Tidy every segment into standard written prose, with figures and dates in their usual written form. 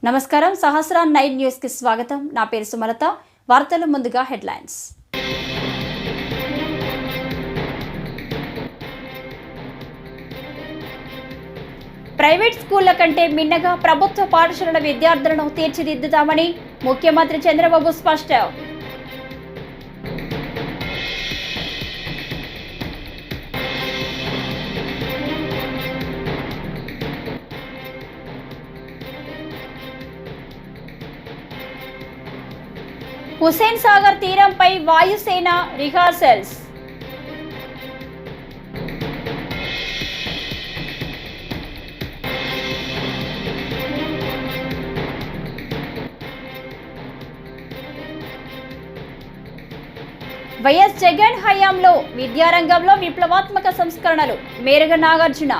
నమస్కారం. సహస్ర 9 న్యూస్ కి స్వాగతం. నా పేరు సుమలత. వార్తల ముందుగా హెడ్లైన్స్. ప్రైవేట్ స్కూళ్ల కంటే మిన్నగా ప్రభుత్వ పాఠశాలల విద్యార్థులను తీర్చిదిద్దుతామని ముఖ్యమంత్రి చంద్రబాబు స్పష్టం. హుస్సేన్ సాగర్ తీరంపై వాయుసేన రిహార్సల్స్. వైఎస్ జగన్ హయాంలో విద్యారంగంలో విప్లవాత్మక సంస్కరణలు. మేరగ నాగార్జున.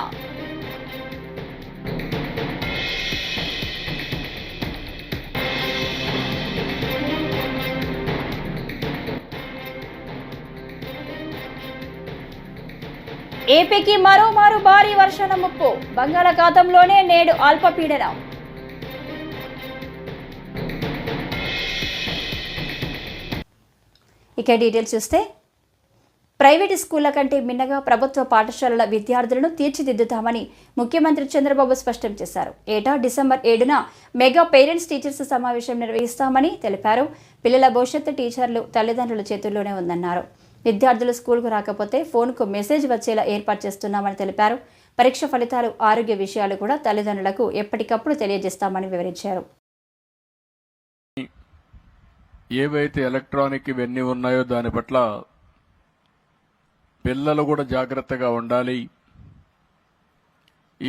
ఏపీకి మరోమారు భారీ వర్షాల ముప్పు. బంగాళాఖాతంలోనే నేడు అల్పపీడనం. ఇక డీటెయిల్స్ చూస్తే, ప్రైవేటు స్కూళ్ల కంటే మిన్నగా ప్రభుత్వ పాఠశాలల విద్యార్థులను తీర్చిదిద్దుతామని ముఖ్యమంత్రి చంద్రబాబు స్పష్టం చేశారు. ఏటా డిసెంబర్ 7న మెగా పేరెంట్స్ టీచర్స్ సమావేశం నిర్వహిస్తామని తెలిపారు. పిల్లల భవిష్యత్తు టీచర్లు తల్లిదండ్రుల చేతుల్లోనే ఉందన్నారు. విద్యార్థులు స్కూల్కు రాకపోతే ఫోన్కు మెసేజ్ వచ్చేలా ఏర్పాటు చేస్తున్నామని తెలిపారు. పరీక్ష ఫలితాలు, ఆరోగ్య విషయాలు కూడా తల్లిదండ్రులకు ఎప్పటికప్పుడు తెలియజేస్తామని వివరించారు. ఏవైతే ఎలక్ట్రానిక్ ఇవన్నీ ఉన్నాయో దాని పట్ల పిల్లలు కూడా జాగ్రత్తగా ఉండాలి.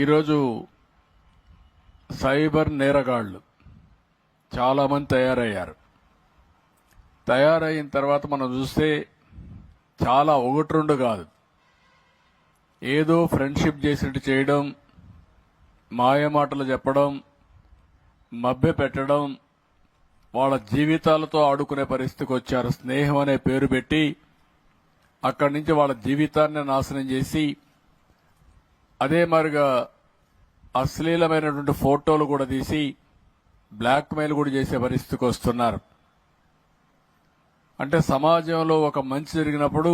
ఈరోజు సైబర్ నేరగాళ్లు చాలామంది తయారయిన తర్వాత మనం చూస్తే చాలా ఒకటి రెండు కాదు, ఏదో ఫ్రెండ్షిప్ చేసినట్టు చేయడం, మాయమాటలు చెప్పడం, మభ్య పెట్టడం, వాళ్ళ జీవితాలతో ఆడుకునే పరిస్థితికి వచ్చారు. స్నేహం అనే పేరు పెట్టి అక్కడి నుంచి వాళ్ళ జీవితాన్ని నాశనం చేసి, అదే మరిగా అశ్లీలమైనటువంటి ఫోటోలు కూడా తీసి బ్లాక్మెయిల్ కూడా చేసే పరిస్థితికి వస్తున్నారు. అంటే సమాజంలో ఒక మంచి జరిగినప్పుడు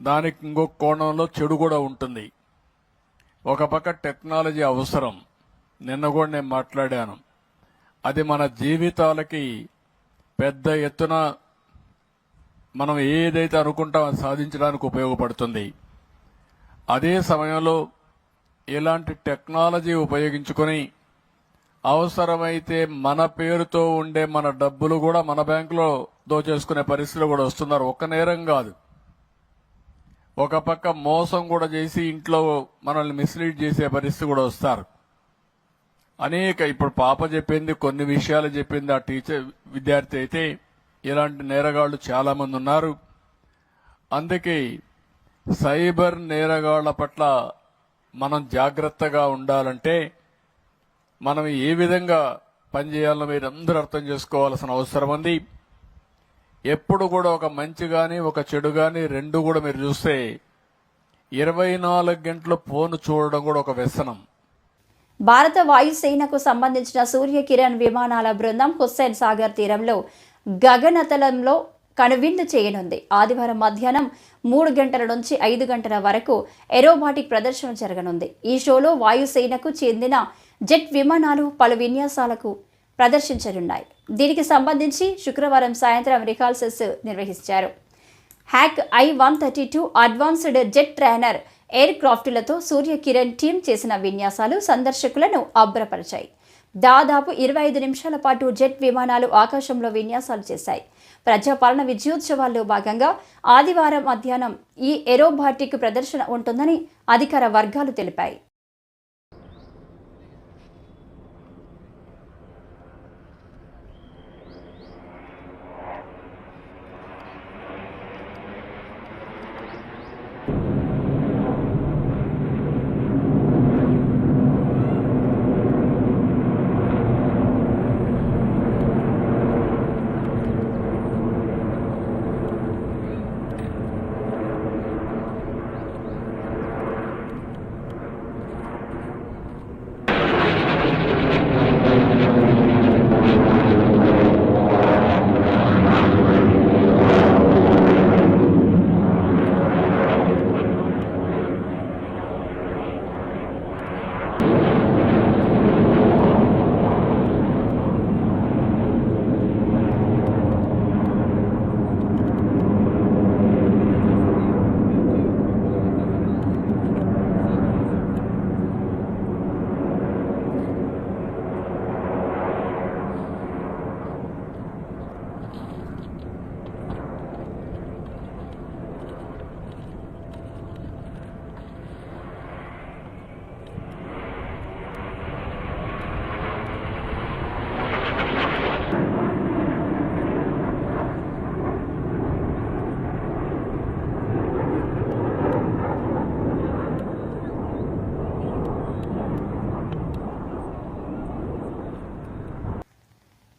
దానికి ఇంకొక కోణంలో చెడు కూడా ఉంటుంది. ఒక పక్క టెక్నాలజీ అవసరం, నిన్న కూడా నేను మాట్లాడాను. అది మన జీవితాలకి పెద్ద ఎత్తున మనం ఏదైతే అనుకుంటామో అది సాధించడానికి ఉపయోగపడుతుంది. అదే సమయంలో ఇలాంటి టెక్నాలజీ ఉపయోగించుకొని అవసరమైతే మన పేరుతో ఉండే మన డబ్బులు కూడా మన బ్యాంకులో దోచేసుకునే పరిస్థితులు కూడా వస్తున్నారు. ఒక్క నేరం కాదు, ఒక పక్క మోసం కూడా చేసి ఇంట్లో మనల్ని మిస్లీడ్ చేసే పరిస్థితి కూడా వస్తారు. ఇప్పుడు పాప చెప్పింది, కొన్ని విషయాలు చెప్పింది ఆ విద్యార్థి అయితే. ఇలాంటి నేరగాళ్లు చాలా మంది ఉన్నారు. అందుకే సైబర్ నేరగాళ్ల పట్ల మనం జాగ్రత్తగా ఉండాలంటే మనం ఏ విధంగా పనిచేయాలో మీరందరూ అర్థం చేసుకోవాల్సిన అవసరం ఉంది. ఎప్పుడు కూడా ఒక మంచి గాని ఒక చెడు గాని రెండు కూడా మీరు చూస్తే 24 గంటలు ఫోన్ చూడడం కూడా ఒక వ్యసనం. భారత వాయుసేనకు సంబంధించిన సూర్య కిరణ్ విమానాల బృందం హుస్సేన్ సాగర్ తీరంలో గగనతలంలో కనువిందు చేయనుంది. ఆదివారం మధ్యాహ్నం 3 గంటల నుంచి 5 గంటల వరకు ఏరోబాటిక్ ప్రదర్శన జరగనుంది. ఈ షోలో వాయుసేనకు చెందిన జెట్ విమానాలు పలు విన్యాసాలకు ప్రదర్శించనున్నాయి. దీనికి సంబంధించి శుక్రవారం సాయంత్రం రిహార్సల్స్ నిర్వహించారు. Hawk I-132 advanced jet trainer air క్రాఫ్టులతో సూర్య కిరణ్ టీం చేసిన విన్యాసాలు సందర్శకులను అబ్బురపరిచాయి. దాదాపు 25 నిమిషాల పాటు జెట్ విమానాలు ఆకాశంలో విన్యాసాలు చేశాయి. ప్రజాపాలన విజయోత్సవాల్లో భాగంగా ఆదివారం మధ్యాహ్నం ఈ ఏరోబాటిక్ ప్రదర్శన ఉంటుందని అధికార వర్గాలు తెలిపాయి.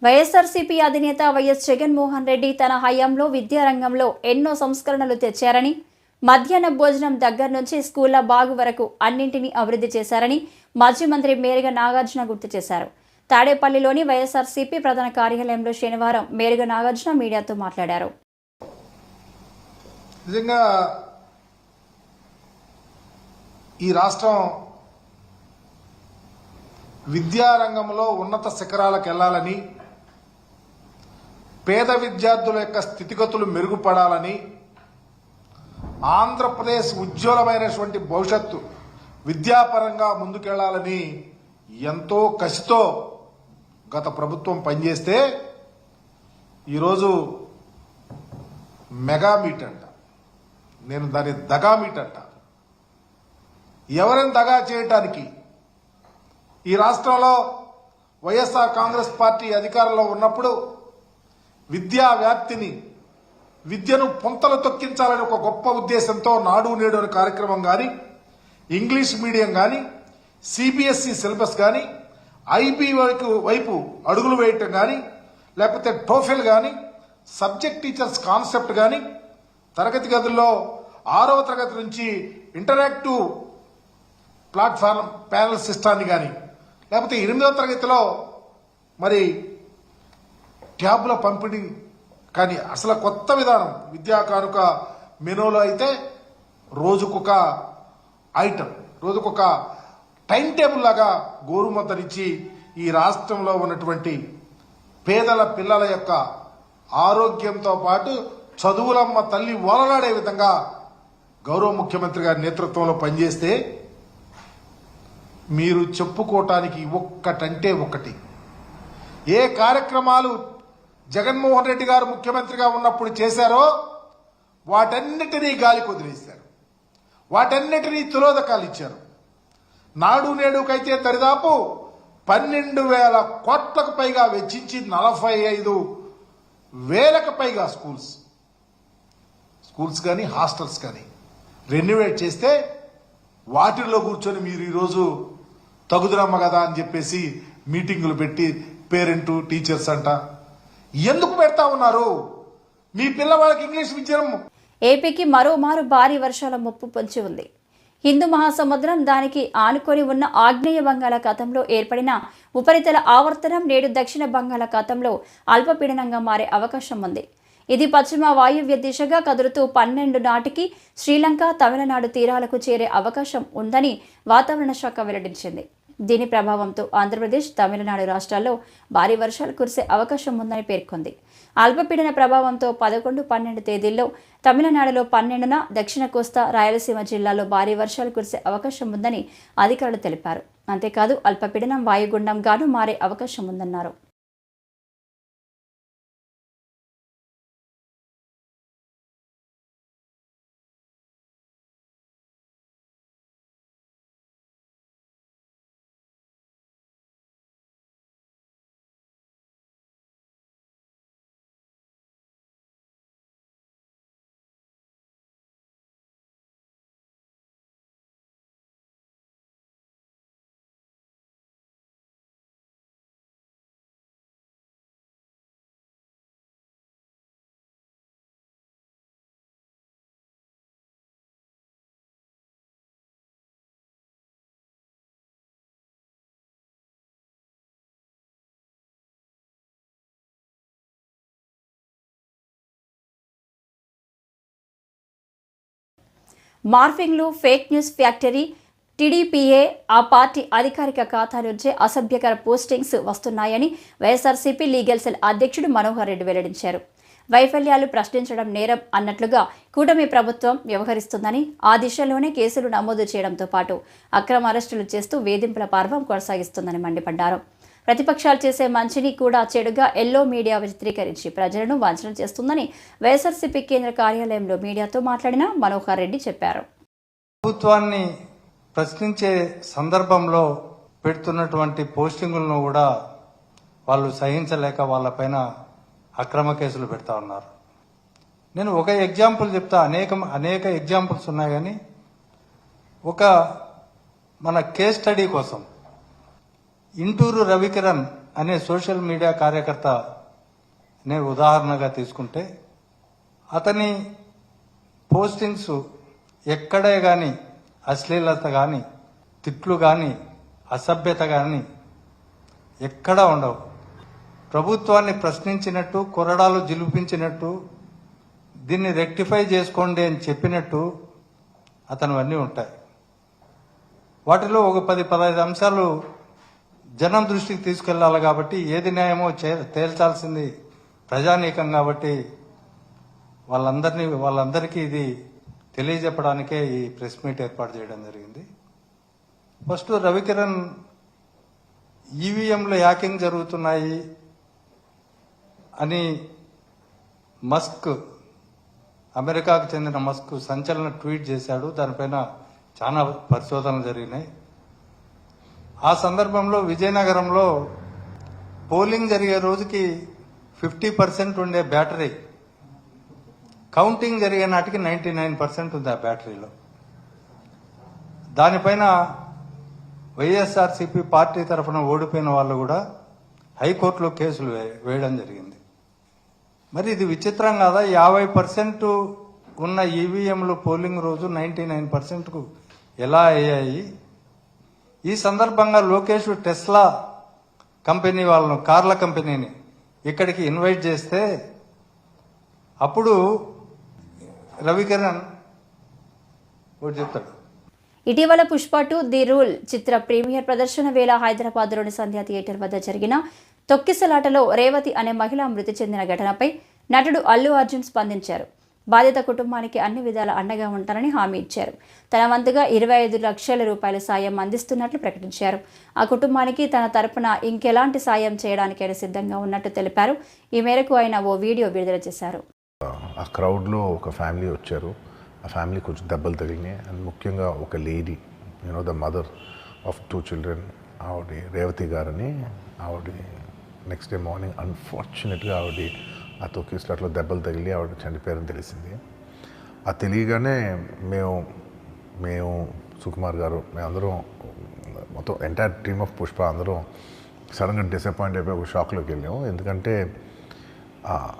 వైఎస్ఆర్సీపీ అధినేత వైఎస్ జగన్మోహన్ రెడ్డి తన హయాంలో విద్యారంగంలో ఎన్నో సంస్కరణలు తెచ్చారని, మధ్యాహ్న భోజనం దగ్గర నుంచి స్కూళ్ల బాగు వరకు అన్నింటినీ అభివృద్ధి చేశారని మాజీ మంత్రి మేరుగ నాగార్జున గుర్తు చేశారు. తాడేపల్లిలోని వైఎస్ఆర్సీపీ ప్రధాన కార్యాలయంలో శనివారం మేరుగ నాగార్జున మీడియాతో మాట్లాడారు. నిజంగా ఈ రాష్ట్రం విద్యారంగంలో ఉన్నత శిఖరాలకు వెళ్లాలని, పేద విద్యార్థుల యొక్క స్థితిగతులు మెరుగుపడాలని, ఆంధ్రప్రదేశ్ ఉజ్వలమైనటువంటి భవిష్యత్తు విద్యాపరంగా ముందుకెళ్లాలని ఎంతో కసితో గత ప్రభుత్వం పనిచేస్తే ఈరోజు మెగా మీట్ అంట, నేను దాన్ని దగా మీట్ అంట. ఎవరిని దగా చేయటానికి? ఈ రాష్ట్రంలో వైఎస్ఆర్ కాంగ్రెస్ పార్టీ అధికారంలో ఉన్నప్పుడు విద్యా వ్యాప్తిని, విద్యను పుంతలు తొక్కించాలని ఒక గొప్ప ఉద్దేశంతో నాడు నేడు అనే కార్యక్రమం కానీ, ఇంగ్లీష్ మీడియం కానీ, సిబిఎస్ఈ సిలబస్ కానీ, ఐబీ వైపు అడుగులు వేయటం కానీ, లేకపోతే టోఫెల్ కానీ, సబ్జెక్ట్ టీచర్స్ కాన్సెప్ట్ కానీ, తరగతి గదుల్లో 6వ తరగతి నుంచి ఇంటరాక్టివ్ ప్లాట్ఫామ్ ప్యానల్ సిస్టాన్ని కానీ, లేకపోతే 8వ తరగతిలో మరి ట్యాబ్ల పంపిణీ కానీ, అసలు కొత్త విధానం విద్యా కానుక మెనూలో అయితే రోజుకొక ఐటమ్, రోజుకొక టైం టేబుల్ లాగా గోరుముద్దనిచ్చి ఈ రాష్ట్రంలో ఉన్నటువంటి పేదల పిల్లల యొక్క ఆరోగ్యంతో పాటు చదువులమ్మ తల్లి ఓలలాడే విధంగా గౌరవ ముఖ్యమంత్రి గారి నేతృత్వంలో పనిచేస్తే మీరు చెప్పుకోవటానికి ఒక్కటంటే ఒకటి. ఏ కార్యక్రమాలు జగన్మోహన్ రెడ్డి గారు ముఖ్యమంత్రిగా ఉన్నప్పుడు చేశారో వాటన్నిటినీ గాలి కుదిరేశారు, వాటన్నిటినీ తిలోదకాలు ఇచ్చారు. నాడు నేడుకైతే దరిదాపు 12,000 కోట్లకు పైగా వెచ్చించి 45,000కు పైగా స్కూల్స్ కానీ హాస్టల్స్ కానీ రెన్యువేట్ చేస్తే వాటిల్లో కూర్చొని మీరు ఈరోజు తగుదురమ్మ కదా అని చెప్పేసి మీటింగులు పెట్టి పేరెంట్ టీచర్స్ అంట ఎందుకు పెడతా ఉన్నారు? మీ పిల్లవాళ్ళకి ఇంగ్లీష్ విద్యను. ఏపీకి మరోమారు భారీ వర్షాల ముప్పు పొంచి ఉంది. హిందూ మహాసముద్రం, దానికి ఆనుకొని ఉన్న ఆగ్నేయ బంగాళాఖాతంలో ఏర్పడిన ఉపరితల ఆవర్తనం నేడు దక్షిణ బంగాళాఖాతంలో అల్పపీడనంగా మారే అవకాశం ఉంది. ఇది పశ్చిమ వాయువ్య దిశగా కదులుతూ 12 నాటికి శ్రీలంక, తమిళనాడు తీరాలకు చేరే అవకాశం ఉందని వాతావరణ శాఖ వెల్లడించింది. దీని ప్రభావంతో ఆంధ్రప్రదేశ్, తమిళనాడు రాష్ట్రాల్లో భారీ వర్షాలు కురిసే అవకాశం ఉందని పేర్కొంది. అల్పపీడన ప్రభావంతో 11, 12 తేదీల్లో తమిళనాడులో, 12న దక్షిణ కోస్తా, రాయలసీమ జిల్లాలో భారీ వర్షాలు కురిసే అవకాశం ఉందని అధికారులు తెలిపారు. అంతేకాదు అల్పపీడనం వాయుగుండంగానూ మారే అవకాశం ఉందన్నారు. మార్ఫింగ్లు, ఫేక్ న్యూస్ ఫ్యాక్టరీ, టీడీపీఏ ఆ పార్టీ అధికారిక ఖాతా నుంచే అసభ్యకర పోస్టింగ్స్ వస్తున్నాయని వైఎస్ఆర్సీపీ లీగల్ సెల్ అధ్యక్షుడు మనోహర్ రెడ్డి వెల్లడించారు. వైఫల్యాలు ప్రశ్నించడం నేరం అన్నట్లుగా కూటమి ప్రభుత్వం వ్యవహరిస్తుందని, ఆ దిశలోనే కేసులు నమోదు చేయడంతో పాటు అక్రమ అరెస్టులు చేస్తూ వేధింపుల పర్వం కొనసాగిస్తుందని మండిపడ్డారు. ప్రతిపక్షాలు చేసే మంచిని కూడా చెడుగా ఎల్లో మీడియా చిత్రీకరించి ప్రజలను వంచన చేస్తుందని వైఎస్ఆర్సీపీ కేంద్ర కార్యాలయంలో మీడియాతో మాట్లాడిన మనోహర్ రెడ్డి చెప్పారు. ప్రభుత్వాన్ని ప్రశ్నించే సందర్భంలో పెడుతున్నటువంటి పోస్టింగులను కూడా వాళ్ళు సహించలేక వాళ్ళపైన అక్రమ కేసులు పెడతా ఉన్నారు. నేను ఒక ఎగ్జాంపుల్ చెప్తా, అనేక ఎగ్జాంపుల్స్ ఉన్నాయి. కానీ మన కేస్ స్టడీ కోసం ఇంటూరు రవికిరణ్ అనే సోషల్ మీడియా కార్యకర్త నే ఉదాహరణగా తీసుకుంటే అతని పోస్టింగ్స్ ఎక్కడే కానీ అశ్లీలత కానీ తిట్లు కానీ అసభ్యత కానీ ఎక్కడా ఉండవు. ప్రభుత్వాన్ని ప్రశ్నించినట్టు, కొరడాలు జిలిపించినట్టు, దీన్ని రెక్టిఫై చేసుకోండి అని చెప్పినట్టు అతనివన్నీ ఉంటాయి. వాటిలో ఒక 10-15 అంశాలు జనం దృష్టికి తీసుకెళ్లాలి కాబట్టి ఏది న్యాయమో తేల్చాల్సింది ప్రజానీకం కాబట్టి వాళ్ళందరికీ ఇది తెలియజెప్పడానికే ఈ ప్రెస్ మీట్ ఏర్పాటు చేయడం జరిగింది. ఫస్ట్ రవికిరణ్ ఈవీఎంలో హ్యాకింగ్ జరుగుతున్నాయి అని మస్క్, అమెరికాకు చెందిన మస్క్ సంచలన ట్వీట్ చేశాడు. దానిపైన చాలా పరిశోధనలు జరిగినాయి. ఆ సందర్భంలో విజయనగరంలో పోలింగ్ జరిగే రోజుకి 50% ఉండే బ్యాటరీ కౌంటింగ్ జరిగే నాటికి 99% ఉంది ఆ బ్యాటరీలో. దానిపైన వైఎస్ఆర్సీపీ పార్టీ తరఫున ఓడిపోయిన వాళ్ళు కూడా హైకోర్టులో కేసులు వేయడం జరిగింది. మరి ఇది విచిత్రం కాదా? 50% ఉన్న ఈవీఎంలు పోలింగ్ రోజు 99%కు ఎలా అయ్యాయి? ఈ సందర్భంగా లోకేష్ టెస్లా కంపెనీ వాళ్ళను, కార్ల కంపెనీని ఇక్కడికి ఇన్వైట్ చేస్తే అప్పుడు రవికిరణ్ ఒకటి చెప్తాడు. ఇటీవల పుష్ప 2 ది రూల్ చిత్ర ప్రీమియర్ ప్రదర్శన వేళ హైదరాబాద్లోని సంధ్యా థియేటర్ వద్ద జరిగిన తొక్కిసలాటలో రేవతి అనే మహిళ మృతి చెందిన ఘటనపై నటుడు అల్లు అర్జున్ స్పందించారు. బాధిత కుటుంబానికి అన్ని విధాల అండగా ఉంటారని హామీ ఇచ్చారు. తన వంతుగా 25 లక్షల రూపాయల సాయం అందిస్తున్నట్లు ప్రకటించారు. ఆ కుటుంబానికి తన తరపున ఇంకెలాంటి సాయం చేయడానికైనా సిద్ధంగా ఉన్నట్టు తెలిపారు. ఈ మేరకు ఆయన ఓ వీడియో విడుదల చేశారు. ఆ క్రౌడ్లో ఒక ఫ్యామిలీ వచ్చారు. ఆ ఫ్యామిలీ కొంచెం దెబ్బలు తగిలినాయి. అండ్ ముఖ్యంగా ఒక lady, the mother of 2 children, ఆవిడ రేవతి గారని, ఆవిడ నెక్స్ట్ డే మార్నింగ్ అన్ఫార్చునేట్గా ఆవిడ ఆ తొక్కిసలాట్లో దెబ్బలు తగిలి ఆవిడ చనిపోయారని తెలిసింది. ఆ తెలియగానే మేము సుకుమార్ గారు, మేమందరం మొత్తం ఎంటైర్ టీమ్ ఆఫ్ పుష్ప అందరం సడన్గా డిసప్పాయింట్ అయిపోయి ఒక షాక్లోకి వెళ్ళాము. ఎందుకంటే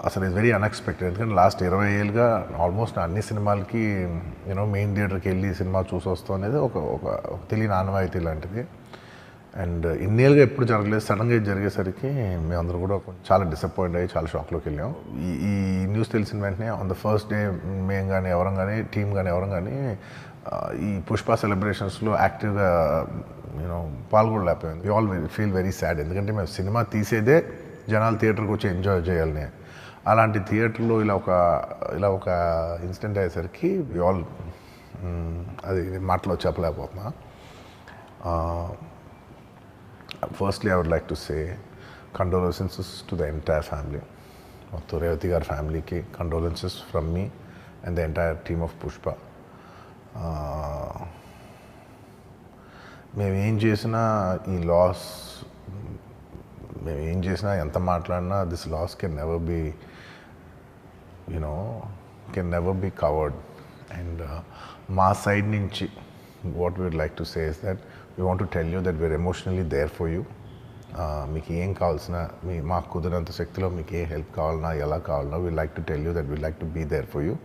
అసలు ఇది వెరీ అన్ఎక్స్పెక్టెడ్. ఎందుకంటే లాస్ట్ 20 ఏళ్ళుగా ఆల్మోస్ట్ అన్ని సినిమాలకి మెయిన్ థియేటర్కి వెళ్ళి సినిమా చూసి వస్తాం అనేది ఒక తెలియని ఆనవాయితీ లాంటిది. అండ్ ఇన్నేళ్ళుగా ఎప్పుడు జరగలేదు. సడన్గా ఇది జరిగేసరికి మేమందరూ కూడా చాలా డిసప్పాయింట్ అయ్యి చాలా షాక్లోకి వెళ్ళాం. ఈ న్యూస్ తెలిసిన వెంటనే ఆన్ ద ఫస్ట్ డే మేము కానీ ఎవరం కానీ టీం కానీ ఎవరం కానీ ఈ పుష్ప సెలబ్రేషన్స్లో యాక్టివ్గా పాల్గొనలేకపోయింది. We all feel very sad. ఎందుకంటే మేము సినిమా తీసేదే జనాలు థియేటర్కి వచ్చి ఎంజాయ్ చేయాలని. అలాంటి థియేటర్లో ఇలా ఒక ఇన్సిడెంట్ అయ్యేసరికి వి ఆల్ అది మాటలో చెప్పలేకపోతున్నా. Firstly, I would like to say condolences to the entire family. మొత్తం రేవతి గారి ఫ్యామిలీకి condolences from me and the entire team of Pushpa. మేము ఏం చేసినా ఈ లాస్, మేము ఏం చేసినా ఎంత మాట్లాడినా this loss can never be covered. And మా సైడ్ నుంచి what we would like to say is that we want to tell you that we're emotionally there for you. మీకు ఏం కావాల్సిన, మాకు కుదిరినంత శక్తిలో మీకు ఏ హెల్ప్ కావాలన్నా ఎలా కావాలన్నా we like to tell you that we like to be there for you.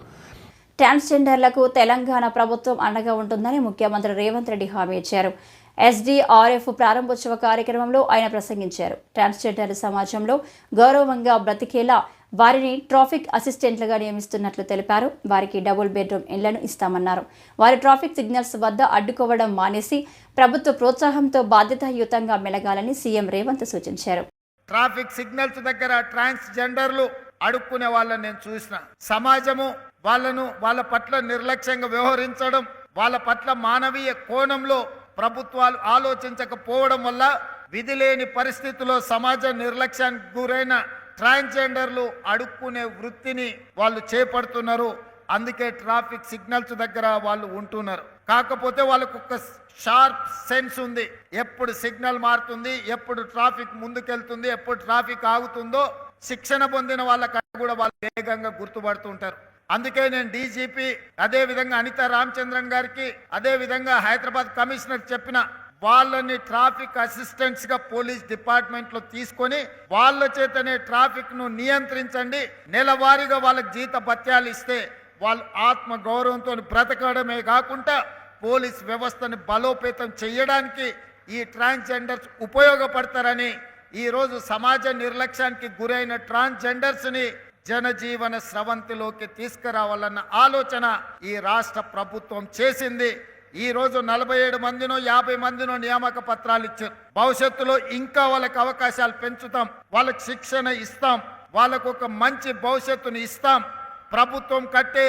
ట్రాన్స్జెండర్లకు Telangana ప్రభుత్వం అండగా ఉంటుందని ముఖ్యమంత్రి రేవంత్ రెడ్డి హామీ ఇచ్చారు. SDRF ప్రారంభోత్సవ కార్యక్రమంలో ఆయన ప్రసంగించారు. ట్రాన్స్జెండర్ సమాజంలో గౌరవంగా బ్రతికేలా వారిని ట్రాఫిక్ అసిస్టెంట్లుగా నియమిస్తున్నట్లు తెలిపారు. వారికి డబుల్ బెడ్రూమ్ ఇళ్లను ఇస్తామన్నారు. వారి ట్రాఫిక్ సిగ్నల్స్ వద్ద అడ్డుకోవడం మానేసి ప్రభుత్వ ప్రోత్సాహంతో బాధ్యతాయుతంగా మెలగాలని సీఎం రేవంత్ సూచించారు. ట్రాఫిక్ సిగ్నల్స్ దగ్గర ట్రాన్స్జెండర్లు అడుక్కునే వాళ్ళని నేను చూసిన. సమాజము వాళ్ళ పట్ల నిర్లక్ష్యంగా వ్యవహరించడం, వాళ్ళ పట్ల మానవీయ కోణంలో ప్రభుత్వాలు ఆలోచించకపోవడం వల్ల విధి లేని పరిస్థితుల్లో సమాజ నిర్లక్ష్యానికి గురైన ట్రాన్స్జెండర్లు అడుక్కునే వృత్తిని వాళ్ళు చేపడుతున్నారు. అందుకే ట్రాఫిక్ సిగ్నల్స్ దగ్గర వాళ్ళు ఉంటున్నారు. కాకపోతే వాళ్ళకు ఒక షార్ప్ సెన్స్ ఉంది. ఎప్పుడు సిగ్నల్ మారుతుంది, ఎప్పుడు ట్రాఫిక్ ముందుకెళ్తుంది, ఎప్పుడు ట్రాఫిక్ ఆగుతుందో శిక్షణ పొందిన వాళ్ళకంటే కూడా వాళ్ళు వేగంగా గుర్తుపడుతుంటారు. అందుకే నేను డీజీపీ, అదే విధంగా అనితా రామచంద్రన్ గారికి, అదే విధంగా హైదరాబాద్ కమిషనర్ చెప్పిన వాళ్ళని ట్రాఫిక్ అసిస్టెంట్స్ గా పోలీస్ డిపార్ట్మెంట్ లో తీసుకొని వాళ్ళ చేతనే ట్రాఫిక్ ను నియంత్రించండి, నెలవారీగా వాళ్ళకి జీత భత్యాలు ఇస్తే వాళ్ళు ఆత్మ గౌరవంతో బ్రతకడమే కాకుండా పోలీస్ వ్యవస్థను బలోపేతం చేయడానికి ఈ ట్రాన్స్జెండర్స్ ఉపయోగపడతారని ఈ రోజు సమాజ నిర్లక్ష్యానికి గురైన ట్రాన్స్జెండర్స్ ని జనజీవన స్రవంతిలోకి తీసుకురావాలన్న ఆలోచన ఈ రాష్ట్ర ప్రభుత్వం చేసింది. ఈ రోజు 47 మందినో 50 మందినో నియామక పత్రాలు ఇచ్చారు. భవిష్యత్తులో ఇంకా వాళ్ళకి అవకాశాలు పెంచుతాం, వాళ్ళకి శిక్షణ ఇస్తాం, వాళ్ళకు ఒక మంచి భవిష్యత్తుని ఇస్తాం. ప్రభుత్వం కట్టే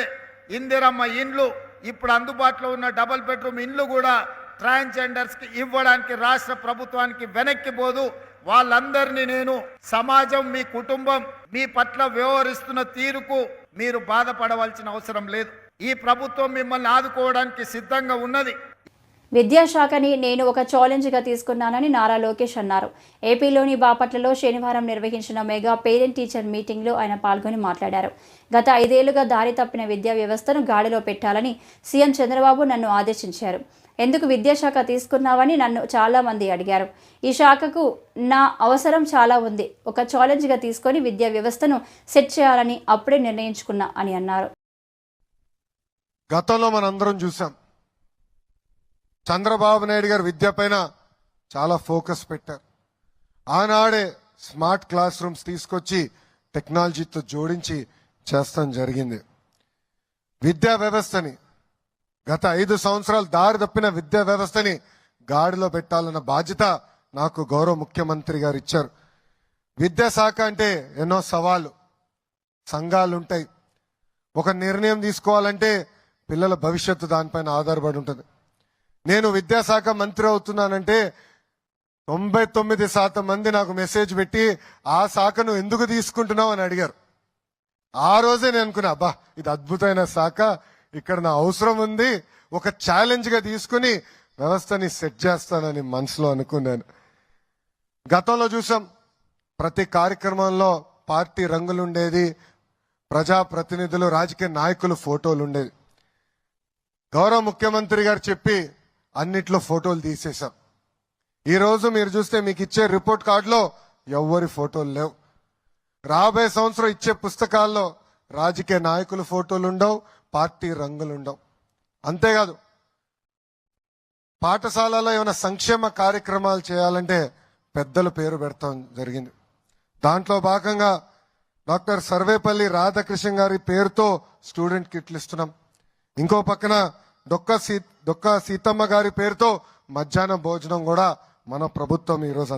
ఇందిరమ్మ ఇండ్లు, ఇప్పుడు అందుబాటులో ఉన్న డబుల్ బెడ్రూమ్ ఇండ్లు కూడా ట్రాన్స్జెండర్స్కి ఇవ్వడానికి రాష్ట్ర ప్రభుత్వానికి వెనక్కి పోదు. వాళ్ళందరినీ నేను సమాజం, మీ కుటుంబం మీ పట్ల వ్యవహరిస్తున్న తీరుకు మీరు బాధపడవలసిన అవసరం లేదు. ఈ ప్రభుత్వం మిమ్మల్ని ఆదుకోవడానికి సిద్ధంగా ఉన్నది. విద్యాశాఖని నేను ఒక ఛాలెంజ్గా తీసుకున్నానని నారా లోకేష్ అన్నారు. ఏపీలోని బాపట్లలో శనివారం నిర్వహించిన మెగా పేరెంట్ టీచర్ మీటింగ్లో ఆయన పాల్గొని మాట్లాడారు. గత 5 ఏళ్లుగా దారి తప్పిన విద్యా వ్యవస్థను గాడిలో పెట్టాలని సీఎం చంద్రబాబు నన్ను ఆదేశించారు. ఎందుకు విద్యాశాఖ తీసుకున్నావని నన్ను చాలామంది అడిగారు. ఈ శాఖకు నా అవసరం చాలా ఉంది. ఒక ఛాలెంజ్గా తీసుకొని విద్యా వ్యవస్థను సెట్ చేయాలని అప్పుడే నిర్ణయించుకున్నా అని అన్నారు. గతంలో మనందరం చూసాం, చంద్రబాబు నాయుడు గారు విద్య పైన చాలా ఫోకస్ పెట్టారు. ఆనాడే స్మార్ట్ క్లాస్ రూమ్స్ తీసుకొచ్చి టెక్నాలజీతో జోడించి చేస్తాం జరిగింది. విద్యా వ్యవస్థని గత 5 సంవత్సరాలు దారి తప్పిన విద్యా వ్యవస్థని గాడిలో పెట్టాలన్న బాధ్యత నాకు గౌరవ ముఖ్యమంత్రి గారు ఇచ్చారు. విద్యాశాఖ అంటే ఎన్నో సవాళ్ళు, సంఘాలు ఉంటాయి. ఒక నిర్ణయం తీసుకోవాలంటే పిల్లల భవిష్యత్తు దానిపైన ఆధారపడి ఉంటుంది. నేను విద్యాశాఖ మంత్రి అవుతున్నానంటే 99% మంది నాకు మెసేజ్ పెట్టి ఆ శాఖను ఎందుకు తీసుకుంటున్నావు అని అడిగారు. ఆ రోజే నేను అనుకున్నా, అబ్బా ఇది అద్భుతమైన శాఖ, ఇక్కడ నా అవసరం ఉంది, ఒక ఛాలెంజ్ గా తీసుకుని వ్యవస్థని సెట్ చేస్తానని మనసులో అనుకున్నాను. గతంలో చూసాం, ప్రతి కార్యక్రమంలో పార్టీ రంగులుండేది, ప్రజాప్రతినిధులు రాజకీయ నాయకులు ఫోటోలు ఉండేది. గౌరవ ముఖ్యమంత్రి గారు చెప్పి అన్నిట్లో ఫోటోలు తీసేశాం. ఈ రోజు మీరు చూస్తే మీకు ఇచ్చే రిపోర్ట్ కార్డులో ఎవ్వరి ఫోటోలు లేవు. రాబోయే సంవత్సరం ఇచ్చే పుస్తకాల్లో రాజకీయ నాయకుల ఫోటోలు ఉండవు, పార్టీ రంగులు ఉండవు. అంతేకాదు, పాఠశాలలో ఏమైనా సంక్షేమ కార్యక్రమాలు చేయాలంటే పెద్దల పేరు పెడతాం జరిగింది. దాంట్లో భాగంగా డాక్టర్ సర్వేపల్లి రాధాకృష్ణ గారి పేరుతో స్టూడెంట్ కిట్లు ఇస్తున్నాం. ఇంకో పక్కన డొక్క సీతమ్మ గారి పేరుతో మధ్యాహ్నం భోజనం కూడా మన ప్రభుత్వం ఈరోజు.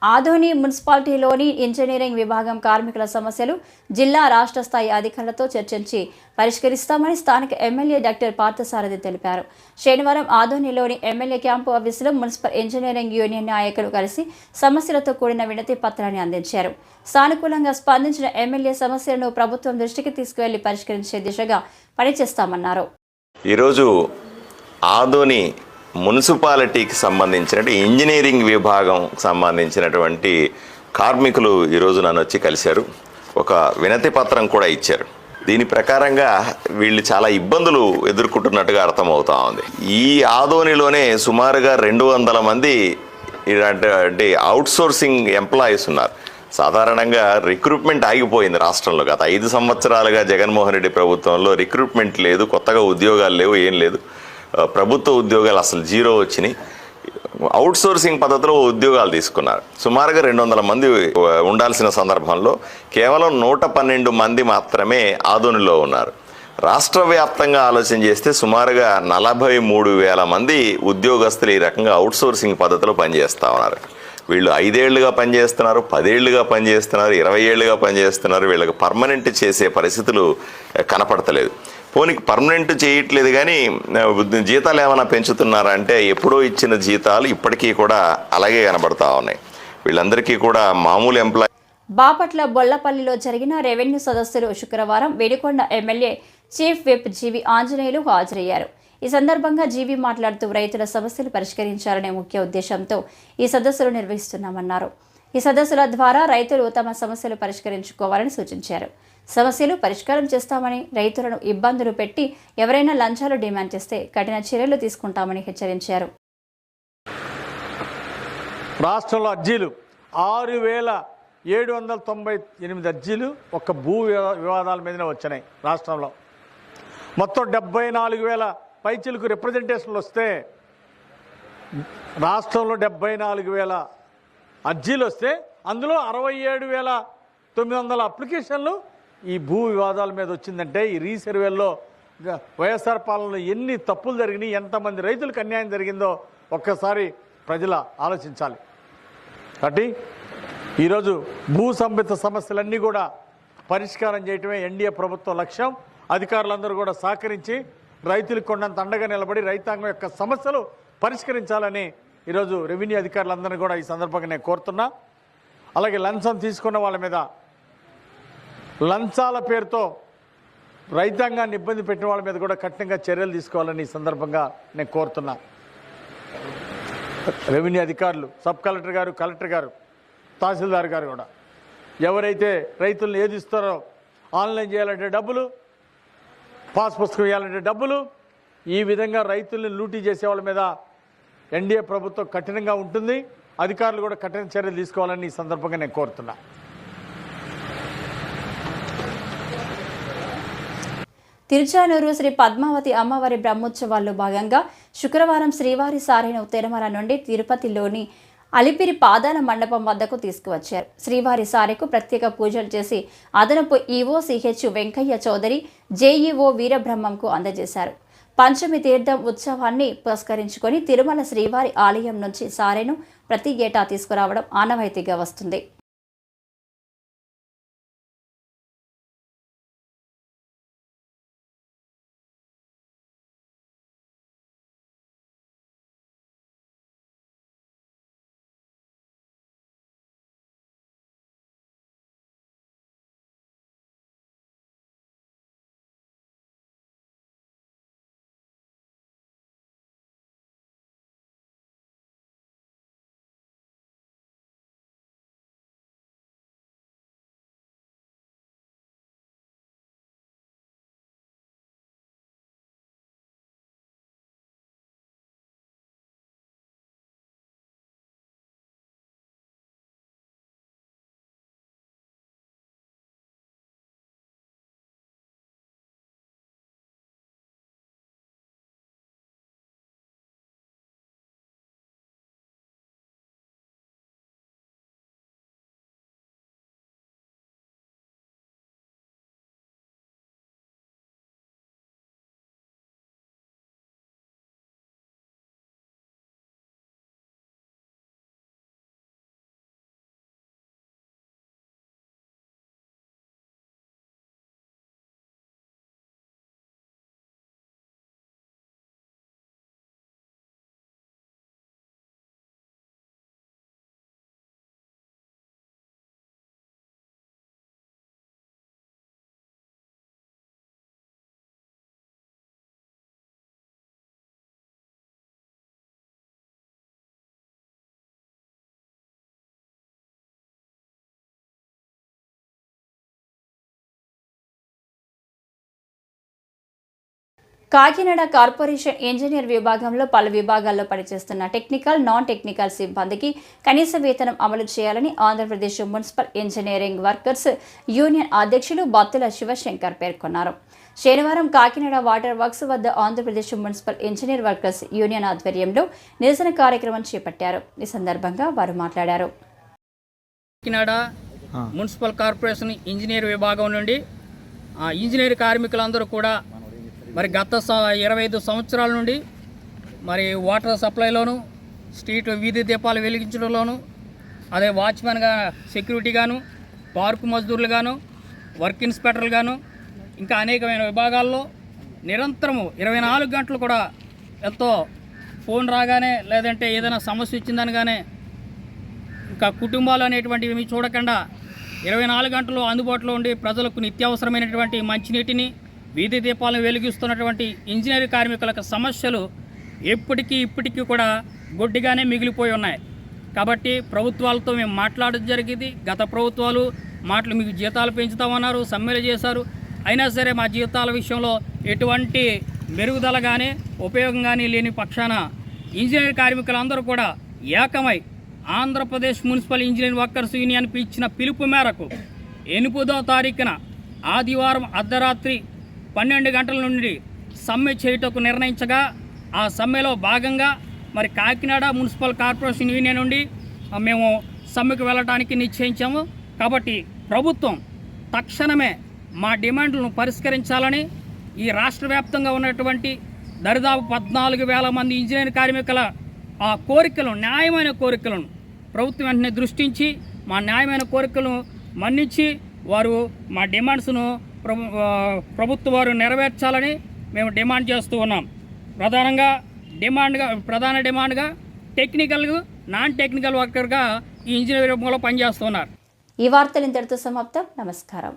ఆదోని మున్సిపాలిటీలోని ఇంజనీరింగ్ విభాగం కార్మికుల సమస్యలు జిల్లా రాష్ట్ర స్థాయి అధికారులతో చర్చించి పరిష్కరిస్తామని స్థానిక ఎమ్మెల్యే డాక్టర్ పార్థసారథి తెలిపారు. శనివారం ఆదోనిలోని ఎమ్మెల్యే క్యాంపు ఆఫీసులో మున్సిపల్ ఇంజనీరింగ్ యూనియన్ నాయకులు కలిసి సమస్యలతో కూడిన వినతి పత్రాన్ని అందించారు. సానుకూలంగా స్పందించిన ఎమ్మెల్యే సమస్యలను ప్రభుత్వం దృష్టికి తీసుకువెళ్లి పరిష్కరించే దిశగా పనిచేస్తామన్నారు. ఈరోజు ఆదోని మున్సిపాలిటీకి సంబంధించిన ఇంజనీరింగ్ విభాగం సంబంధించినటువంటి కార్మికులు ఈరోజు నన్ను వచ్చి కలిశారు. ఒక వినతి పత్రం కూడా ఇచ్చారు. దీని ప్రకారంగా వీళ్ళు చాలా ఇబ్బందులు ఎదుర్కొంటున్నట్టుగా అర్థమవుతా ఉంది. ఈ ఆదోనిలోనే సుమారుగా 200 మంది ఇలాంటి అవుట్సోర్సింగ్ ఎంప్లాయీస్ ఉన్నారు. సాధారణంగా రిక్రూట్మెంట్ ఆగిపోయింది రాష్ట్రంలో. గత 5 సంవత్సరాలుగా జగన్మోహన్ రెడ్డి ప్రభుత్వంలో రిక్రూట్మెంట్ లేదు, కొత్తగా ఉద్యోగాలు లేవు, ఏం లేదు. ప్రభుత్వ ఉద్యోగాలు అసలు 0 వచ్చినాయి. అవుట్సోర్సింగ్ పద్ధతిలో ఉద్యోగాలు తీసుకున్నారు. సుమారుగా 200 మంది ఉండాల్సిన సందర్భంలో కేవలం 112 మంది మాత్రమే ఆదోనిలో ఉన్నారు. రాష్ట్ర వ్యాప్తంగా ఆలోచన చేస్తే సుమారుగా 43,000 మంది ఉద్యోగస్తులు ఈ రకంగా అవుట్సోర్సింగ్ పద్ధతిలో పనిచేస్తూ ఉన్నారు. వీళ్ళు 5 ఏళ్లుగా పనిచేస్తున్నారు, 10 ఏళ్లుగా పనిచేస్తున్నారు, 20 ఏళ్లుగా పనిచేస్తున్నారు. వీళ్ళకి పర్మనెంట్ చేసే పరిస్థితులు కనపడతలేదు. పోనీ పర్మనెంట్ చేయట్లేదు కానీ జీతాలు ఏమైనా పెంచుతున్నారా అంటే ఎప్పుడో ఇచ్చిన జీతాలు ఇప్పటికీ కూడా అలాగే కనబడతా ఉన్నాయి. వీళ్ళందరికీ కూడా మామూలు ఎంప్లాయీ. బాపట్ల బొల్లపల్లిలో జరిగిన రెవెన్యూ సదస్సులు శుక్రవారం వేడికొండ ఎమ్మెల్యే చీఫ్ విప్ జీవి ఆంజనేయులు హాజరయ్యారు. ఈ సందర్భంగా జీవి మాట్లాడుతూ రైతుల సమస్యలు పరిష్కరించాలనే ముఖ్య ఉద్దేశంతో ఈ సదస్సులు నిర్వహిస్తున్నామన్నారు. ఈ సదస్సుల ద్వారా రైతులు తమ సమస్యలు పరిష్కరించుకోవాలని సూచించారు. సమస్యలు పరిష్కారం చేస్తామని, రైతులను ఇబ్బందులు పెట్టి ఎవరైనా లంచాలు డిమాండ్ చేస్తే కఠిన చర్యలు తీసుకుంటామని హెచ్చరించారు. రాష్ట్రంలో అర్జీలు 6,798 అర్జీలు ఒక్క భూ వివాదాల మీదనే వచ్చినాయి రాష్ట్రంలో. మొత్తం 74,000 పైచిలకు రిప్రజెంటేషన్లు వస్తే రాష్ట్రంలో 74,000 అర్జీలు వస్తే అందులో 67,900 అప్లికేషన్లు ఈ భూ వివాదాల మీద వచ్చిందంటే ఈ రీసర్వేల్లో వైఎస్ఆర్ పాలనలో ఎన్ని తప్పులు జరిగినాయి, ఎంతమంది రైతులకు అన్యాయం జరిగిందో ఒక్కసారి ప్రజల ఆలోచించాలి. కాబట్టి ఈరోజు భూ సంబంధిత సమస్యలన్నీ కూడా పరిష్కారం చేయటమే ఎన్డీఏ ప్రభుత్వం లక్ష్యం. అధికారులందరూ కూడా సహకరించి రైతులకు కొండంత అండగా నిలబడి రైతాంగం యొక్క సమస్యలు పరిష్కరించాలని ఈరోజు రెవెన్యూ అధికారులందరినీ కూడా ఈ సందర్భంగా నేను కోరుతున్నా. అలాగే లంచం తీసుకున్న వాళ్ళ మీద, లంచాల పేరుతో రైతాంగాన్ని ఇబ్బంది పెట్టిన వాళ్ళ మీద కూడా కఠినంగా చర్యలు తీసుకోవాలని ఈ సందర్భంగా నేను కోరుతున్నా. రెవెన్యూ అధికారులు, సబ్ కలెక్టర్ గారు, కలెక్టర్ గారు, తహసీల్దార్ గారు కూడా ఎవరైతే రైతులను ఏదిస్తారో ఆన్లైన్ చేయాలంటే డబ్బులు, పాస్ పుస్తకం ఇవ్వాలంటే డబ్బులు, ఈ విధంగా రైతుల్ని లూటీ చేసే వాళ్ళ మీద ఎన్డీఏ ప్రభుత్వం కఠినంగా ఉంటుంది. అధికారులు కూడా కఠిన చర్యలు తీసుకోవాలని ఈ సందర్భంగా నేను కోరుతున్నా. తిరుచానూరు శ్రీ పద్మావతి అమ్మవారి బ్రహ్మోత్సవాల్లో భాగంగా శుక్రవారం శ్రీవారి సారెను తిరుమల నుండి తిరుపతిలోని అలిపిరి పాదాల మండపం వద్దకు తీసుకువచ్చారు. శ్రీవారి సారెకు ప్రత్యేక పూజలు చేసి అదనపు EO CH Venkaiah Chowdary, JEO వీరబ్రహ్మంకు అందజేశారు. పంచమి తీర్థం ఉత్సవాన్ని పురస్కరించుకొని తిరుమల శ్రీవారి ఆలయం నుంచి సారెను ప్రతి ఏటా తీసుకురావడం ఆనవాయితీగా వస్తుంది. కాకినాడ కార్పొరేషన్ ఇంజనీర్ విభాగంలో పలు విభాగాల్లో పనిచేస్తున్న టెక్నికల్, నాన్ టెక్నికల్ సిబ్బందికి కనీస వేతనం అమలు చేయాలని Andhra Pradesh municipal engineering workers union అధ్యక్షులు బత్తుల శివశంకర్ పేర్కొన్నారు. శనివారం కాకినాడ వాటర్ వర్క్స్ వద్ద Andhra Pradesh municipal engineer workers union ఆధ్వర్యంలో నిరసన కార్యక్రమం చేపట్టారు. ఈ సందర్భంగా వారు మాట్లాడారు. కాకినాడ మున్సిపల్ కార్పొరేషన్ ఇంజనీర్ విభాగం నుండి ఇంజనీర్ కార్మికులందరూ కూడా మరి గత 25 సంవత్సరాల నుండి మరి వాటర్ సప్లైలోను, స్ట్రీట్ వీధి దీపాలు వెలిగించడంలోను, అదే వాచ్మెన్గా, సెక్యూరిటీగాను, పార్కు మజ్దూర్లుగాను, వర్క్ ఇన్స్పెక్టర్లుగాను, ఇంకా అనేకమైన విభాగాల్లో నిరంతరము 24 గంటలు కూడా ఎంతో ఫోన్ రాగానే లేదంటే ఏదైనా సమస్య వచ్చిందనగానే ఇంకా కుటుంబాలు అనేటువంటివి ఏమీ చూడకుండా 24 గంటలు అందుబాటులో ఉండి ప్రజలకు నిత్యావసరమైనటువంటి మంచినీటిని, వీధి దీపాలను వెలిగిస్తున్నటువంటి ఇంజనీర్ కార్మికులకు సమస్యలు ఇప్పటికీ కూడా గొడ్డిగానే మిగిలిపోయి ఉన్నాయి. కాబట్టి ప్రభుత్వాలతో మేము మాట్లాడడం జరిగింది. గత ప్రభుత్వాలు మీకు జీతాలు పెంచుతామన్నారు, సమ్మెలు చేశారు. అయినా సరే మా జీతాల విషయంలో ఎటువంటి మెరుగుదల కానీ ఉపయోగం కానీ లేని పక్షాన ఇంజనీర్ కార్మికులందరూ కూడా ఏకమై ఆంధ్రప్రదేశ్ మున్సిపల్ ఇంజనీరింగ్ వర్కర్స్ యూనియన్కి ఇచ్చిన పిలుపు మేరకు 8వ తారీఖున ఆదివారం అర్ధరాత్రి 12 గంటల నుండి సమ్మె చేయుటకు నిర్ణయించగా ఆ సమ్మెలో భాగంగా మరి కాకినాడ మున్సిపల్ కార్పొరేషన్ యూనియన్ నుండి మేము సమ్మెకు వెళ్ళడానికి నిశ్చయించాము. కాబట్టి ప్రభుత్వం తక్షణమే మా డిమాండ్లను పరిష్కరించాలని ఈ రాష్ట్ర వ్యాప్తంగా ఉన్నటువంటి దరిదాపు 14,000 మంది ఇంజనీరింగ్ కార్మికుల ఆ కోరికలను, న్యాయమైన కోరికలను ప్రభుత్వం వెంటనే దృష్టించి మా న్యాయమైన కోరికలను మన్నించి వారు మా డిమాండ్స్ను ప్రభుత్వం వారు నెరవేర్చాలని మేము డిమాండ్ చేస్తూ ఉన్నాం. ప్రధాన డిమాండ్గా టెక్నికల్, నాన్ టెక్నికల్ వర్కర్గా ఈ ఇంజనీరింగ్ రంగంలో పనిచేస్తున్నారు. ఈ వార్తలు ఇంతటితో సమాప్తం. నమస్కారం.